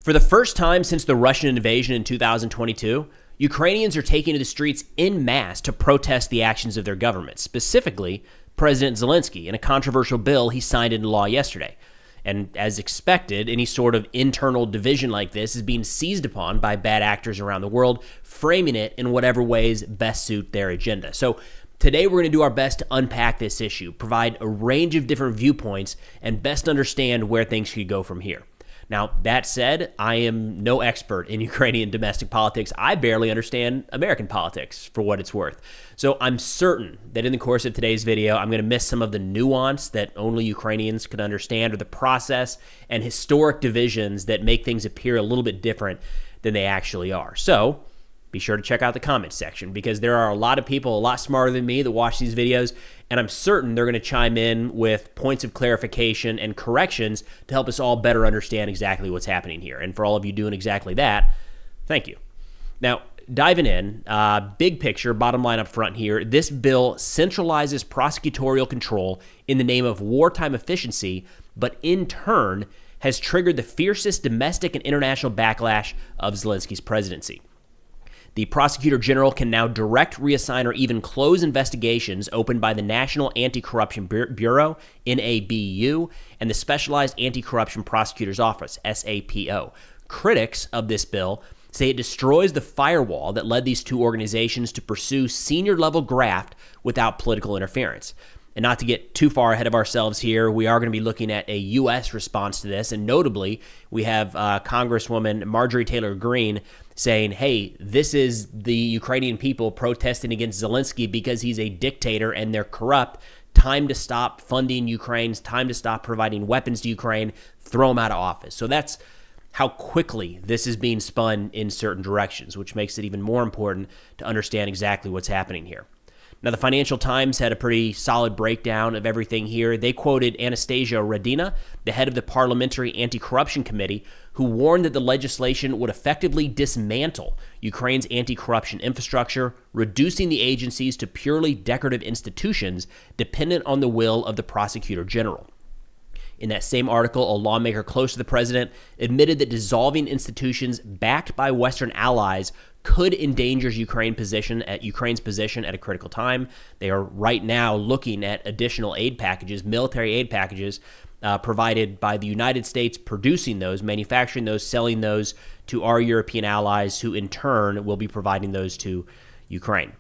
For the first time since the Russian invasion in 2022, Ukrainians are taking to the streets en masse to protest the actions of their government, specifically President Zelensky, in a controversial bill he signed into law yesterday. And as expected, any sort of internal division like this is being seized upon by bad actors around the world, framing it in whatever ways best suit their agenda. So today we're going to do our best to unpack this issue, provide a range of different viewpoints, and best understand where things could go from here. Now, that said, I am no expert in Ukrainian domestic politics. I barely understand American politics, for what it's worth. So I'm certain that in the course of today's video, I'm going to miss some of the nuance that only Ukrainians can understand, or the process and historic divisions that make things appear a little bit different than they actually are. So be sure to check out the comments section, because there are a lot of people a lot smarter than me that watch these videos, and I'm certain they're going to chime in with points of clarification and corrections to help us all better understand exactly what's happening here. And for all of you doing exactly that, thank you. Now, diving in, big picture, bottom line up front here, this bill centralizes prosecutorial control in the name of wartime efficiency, but in turn has triggered the fiercest domestic and international backlash of Zelensky's presidency. The Prosecutor General can now direct, reassign, or even close investigations opened by the National Anti-Corruption Bureau, NABU, and the Specialized Anti-Corruption Prosecutor's Office, SAPO. Critics of this bill say it destroys the firewall that led these two organizations to pursue senior-level graft without political interference. And not to get too far ahead of ourselves here, we are going to be looking at a U.S. response to this. And notably, we have Congresswoman Marjorie Taylor Greene saying, hey, this is the Ukrainian people protesting against Zelensky because he's a dictator and they're corrupt. Time to stop funding Ukraine. It's time to stop providing weapons to Ukraine. Throw them out of office. So that's how quickly this is being spun in certain directions, which makes it even more important to understand exactly what's happening here. Now, the Financial Times had a pretty solid breakdown of everything here. They quoted Anastasia Radina, the head of the Parliamentary Anti-Corruption Committee, who warned that the legislation would effectively dismantle Ukraine's anti-corruption infrastructure, reducing the agencies to purely decorative institutions dependent on the will of the Prosecutor General. In that same article, a lawmaker close to the president admitted that dissolving institutions backed by Western allies could endanger Ukraine's position at a critical time. They are right now looking at additional aid packages, military aid packages, provided by the United States, producing those, manufacturing those, selling those to our European allies, who in turn will be providing those to Ukraine.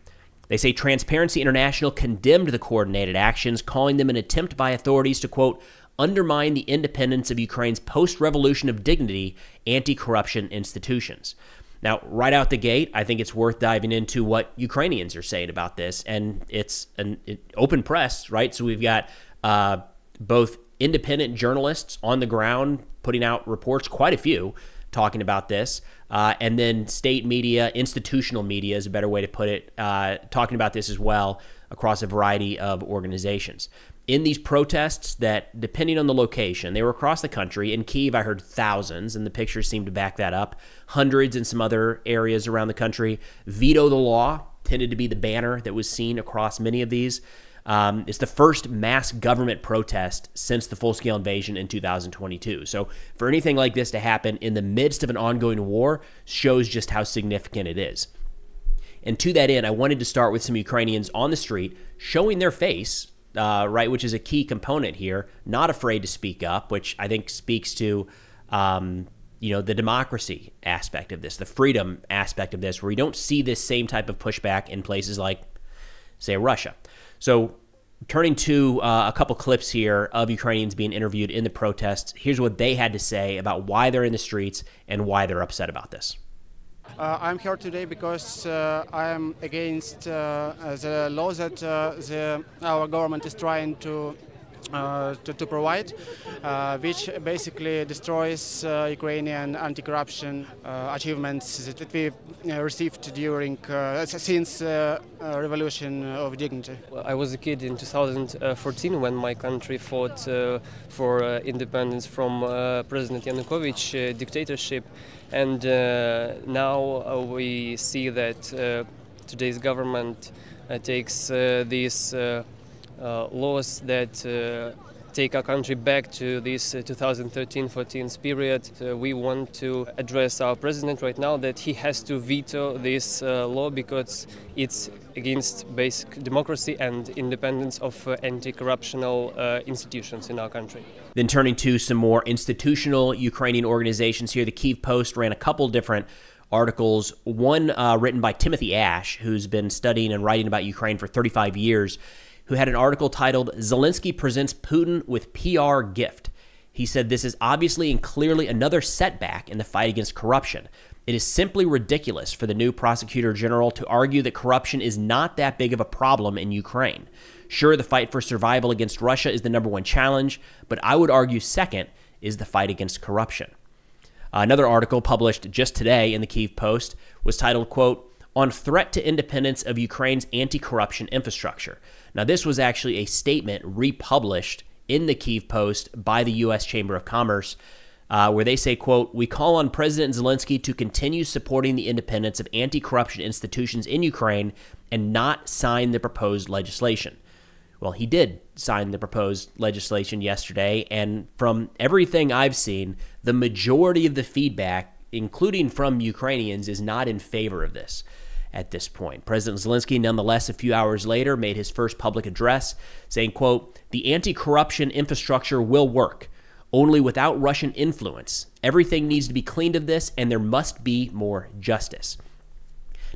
They say Transparency International condemned the coordinated actions, calling them an attempt by authorities to, quote, undermine the independence of Ukraine's post-revolution of dignity anti-corruption institutions. Now, right out the gate, I think it's worth diving into what Ukrainians are saying about this, and it's an open press, right? So we've got both independent journalists on the ground putting out reports, quite a few, talking about this, and then state media, institutional media is a better way to put it, talking about this as well across a variety of organizations. In these protests that, depending on the location, they were across the country. In Kyiv, I heard thousands, and the pictures seem to back that up. Hundreds in some other areas around the country. Veto the law tended to be the banner that was seen across many of these. It's the first mass government protest since the full-scale invasion in 2022. So for anything like this to happen in the midst of an ongoing war shows just how significant it is. And to that end, I wanted to start with some Ukrainians on the street showing their face, right, which is a key component here, not afraid to speak up, which I think speaks to, the democracy aspect of this, the freedom aspect of this, where you don't see this same type of pushback in places like, say, Russia. So turning to a couple clips here of Ukrainians being interviewed in the protests, here's what they had to say about why they're in the streets and why they're upset about this. I'm here today because I am against the law that our government is trying to provide, which basically destroys Ukrainian anti-corruption achievements that we received during since Revolution of Dignity. I was a kid in 2014 when my country fought for independence from President Yanukovych dictatorship, and now we see that today's government takes these laws that take our country back to this 2013-14 period. We want to address our president right now that he has to veto this law because it's against basic democracy and independence of anti-corruptional institutions in our country. Then turning to some more institutional Ukrainian organizations here, the Kyiv Post ran a couple different articles, one written by Timothy Ash, who's been studying and writing about Ukraine for 35 years, who had an article titled, "Zelensky Presents Putin with PR Gift." He said this is obviously and clearly another setback in the fight against corruption. It is simply ridiculous for the new prosecutor general to argue that corruption is not that big of a problem in Ukraine. Sure, the fight for survival against Russia is the number one challenge, but I would argue second is the fight against corruption. Another article published just today in the Kyiv Post was titled, quote, "On Threat to Independence of Ukraine's Anti-Corruption Infrastructure." Now, this was actually a statement republished in the Kyiv Post by the U.S. Chamber of Commerce, where they say, quote, "We call on President Zelensky to continue supporting the independence of anti-corruption institutions in Ukraine and not sign the proposed legislation." Well, he did sign the proposed legislation yesterday, and from everything I've seen, the majority of the feedback, including from Ukrainians, is not in favor of this at this point. President Zelensky, nonetheless, a few hours later, made his first public address, saying, quote, "The anti-corruption infrastructure will work, only without Russian influence. Everything needs to be cleaned of this, and there must be more justice."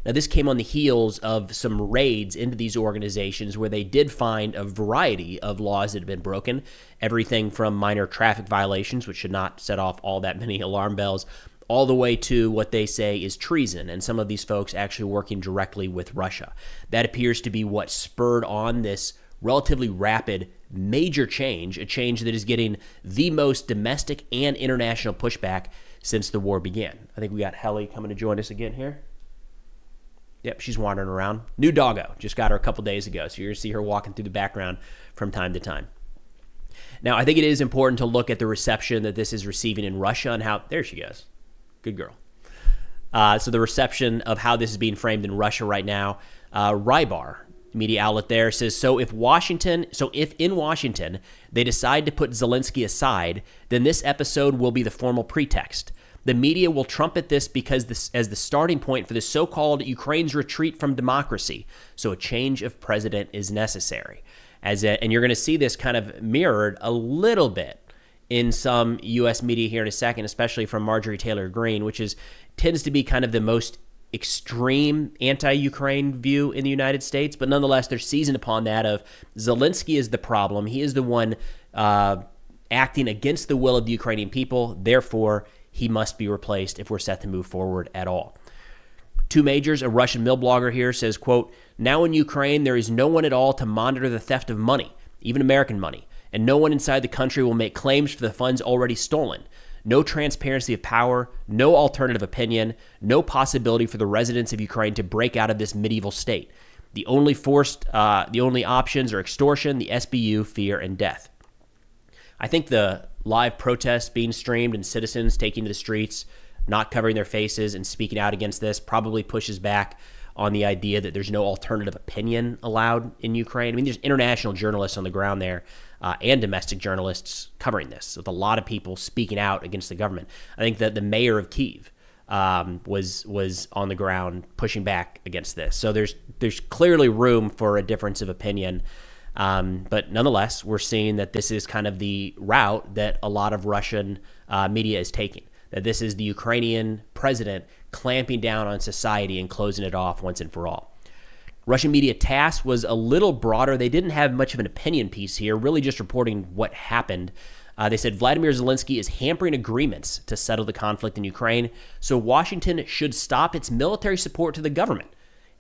Now, this came on the heels of some raids into these organizations where they did find a variety of laws that had been broken, everything from minor traffic violations, which should not set off all that many alarm bells, all the way to what they say is treason, and some of these folks actually working directly with Russia. That appears to be what spurred on this relatively rapid, major change, a change that is getting the most domestic and international pushback since the war began. I think we got Helly coming to join us again here. Yep, she's wandering around. New doggo. Just got her a couple days ago, so you're going to see her walking through the background from time to time. Now, I think it is important to look at the reception that this is receiving in Russia and how... There she goes. Good girl. So the reception of how this is being framed in Russia right now. Rybar, media outlet there, says, if in Washington they decide to put Zelensky aside, then this episode will be the formal pretext. The media will trumpet this as the starting point for the so-called Ukraine's retreat from democracy. So a change of president is necessary. And you're going to see this kind of mirrored a little bit in some U.S. media here in a second, especially from Marjorie Taylor Greene, which tends to be kind of the most extreme anti-Ukraine view in the United States. But nonetheless, they're seizing upon that of Zelensky is the problem. He is the one acting against the will of the Ukrainian people. Therefore, he must be replaced if we're set to move forward at all. Two Majors, a Russian mill blogger here, says, quote, "Now in Ukraine, there is no one at all to monitor the theft of money, even American money, and no one inside the country will make claims for the funds already stolen. No transparency of power, no alternative opinion, no possibility for the residents of Ukraine to break out of this medieval state. The only options are extortion, the SBU, fear, and death." I think the live protests being streamed and citizens taking to the streets, not covering their faces and speaking out against this probably pushes back on the idea that there's no alternative opinion allowed in Ukraine. I mean, there's international journalists on the ground there and domestic journalists covering this, with a lot of people speaking out against the government. I think that the mayor of Kyiv was on the ground pushing back against this. So there's clearly room for a difference of opinion. But nonetheless, we're seeing that this is kind of the route that a lot of Russian media is taking, that this is the Ukrainian president clamping down on society and closing it off once and for all. Russian media TASS was a little broader. They didn't have much of an opinion piece here, really just reporting what happened. They said Vladimir Zelensky is hampering agreements to settle the conflict in Ukraine, so Washington should stop its military support to the government.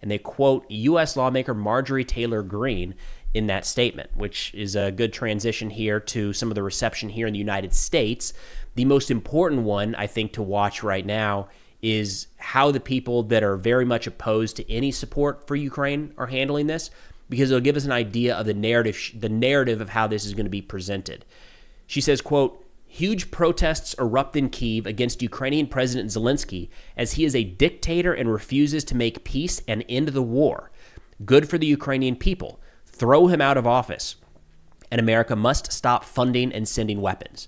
And they quote U.S. lawmaker Marjorie Taylor Greene in that statement, which is a good transition here to some of the reception here in the United States. The most important one, I think, to watch right now is how the people that are very much opposed to any support for Ukraine are handling this, because it'll give us an idea of the narrative of how this is going to be presented. She says, quote, "Huge protests erupt in Kyiv against Ukrainian President Zelensky as he is a dictator and refuses to make peace and end the war. Good for the Ukrainian people. Throw him out of office. and America must stop funding and sending weapons.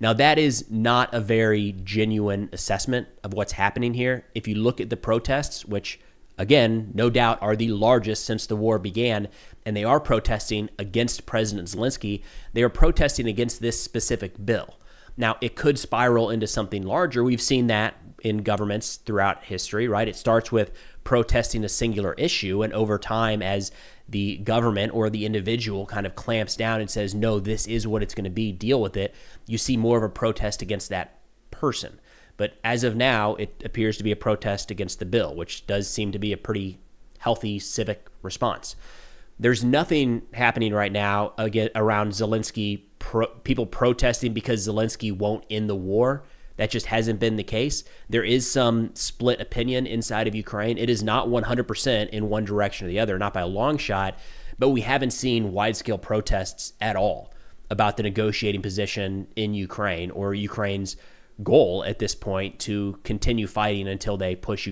Now, that is not a very genuine assessment of what's happening here. If you look at the protests, which, again, no doubt are the largest since the war began, and they are protesting against President Zelensky, they are protesting against this specific bill. Now, it could spiral into something larger. We've seen that in governments throughout history, right? It starts with protesting a singular issue, and over time, as the government or the individual kind of clamps down and says, no, this is what it's going to be, deal with it, you see more of a protest against that person. But as of now, it appears to be a protest against the bill, which does seem to be a pretty healthy civic response. There's nothing happening right now again around Zelensky, people protesting because Zelensky won't end the war. That just hasn't been the case. There is some split opinion inside of Ukraine. It is not 100% in one direction or the other, not by a long shot, but we haven't seen wide-scale protests at all about the negotiating position in Ukraine or Ukraine's goal at this point to continue fighting until they push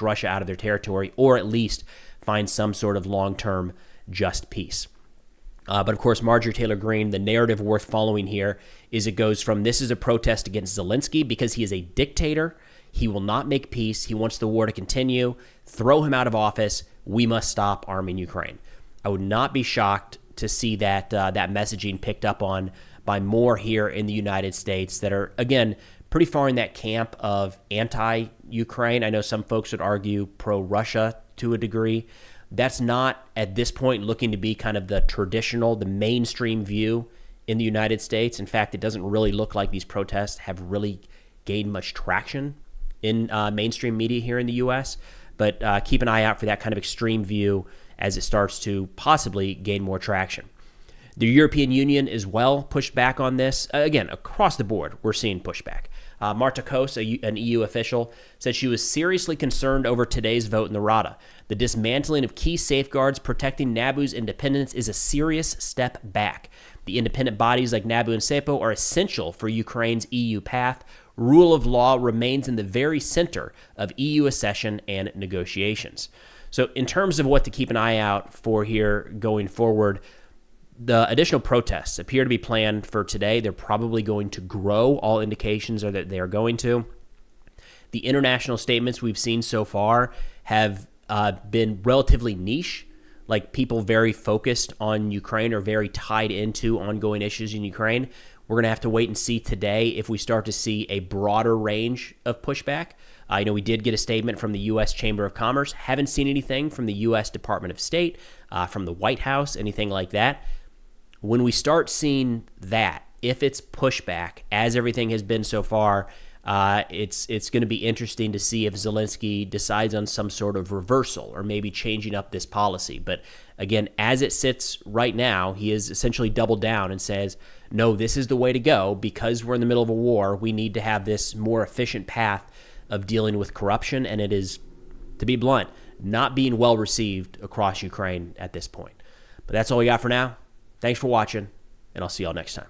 Russia out of their territory, or at least find some sort of long-term just peace. But of course, Marjorie Taylor Greene, the narrative worth following here is it goes from this is a protest against Zelensky because he is a dictator. He will not make peace. He wants the war to continue. Throw him out of office. We must stop arming Ukraine. I would not be shocked to see that that messaging picked up on by more here in the United States that are, again, pretty far in that camp of anti-Ukraine. I know some folks would argue pro-Russia to a degree. That's not, at this point, looking to be kind of the traditional, the mainstream view in the United States. In fact, it doesn't really look like these protests have really gained much traction in mainstream media here in the U.S., but keep an eye out for that kind of extreme view as it starts to possibly gain more traction. The European Union as well pushed back on this. Again, across the board, we're seeing pushback. Marta Kos, an EU official, said she was seriously concerned over today's vote in the Rada. The dismantling of key safeguards protecting NABU's independence is a serious step back. The independent bodies like NABU and SEPO are essential for Ukraine's EU path. Rule of law remains in the very center of EU accession and negotiations. So in terms of what to keep an eye out for here going forward, the additional protests appear to be planned for today. They're probably going to grow. All indications are that they are going to. The international statements we've seen so far have been relatively niche, like people very focused on Ukraine or very tied into ongoing issues in Ukraine. We're going to have to wait and see today if we start to see a broader range of pushback. I know we did get a statement from the U.S. Chamber of Commerce. Haven't seen anything from the U.S. Department of State, from the White House, anything like that. When we start seeing that, if it's pushback, as everything has been so far, it's going to be interesting to see if Zelensky decides on some sort of reversal or maybe changing up this policy. But again, as it sits right now, he has essentially doubled down and says, no, this is the way to go because we're in the middle of a war. We need to have this more efficient path of dealing with corruption, and it is, to be blunt, not being well received across Ukraine at this point. But that's all we got for now. Thanks for watching, and I'll see y'all next time.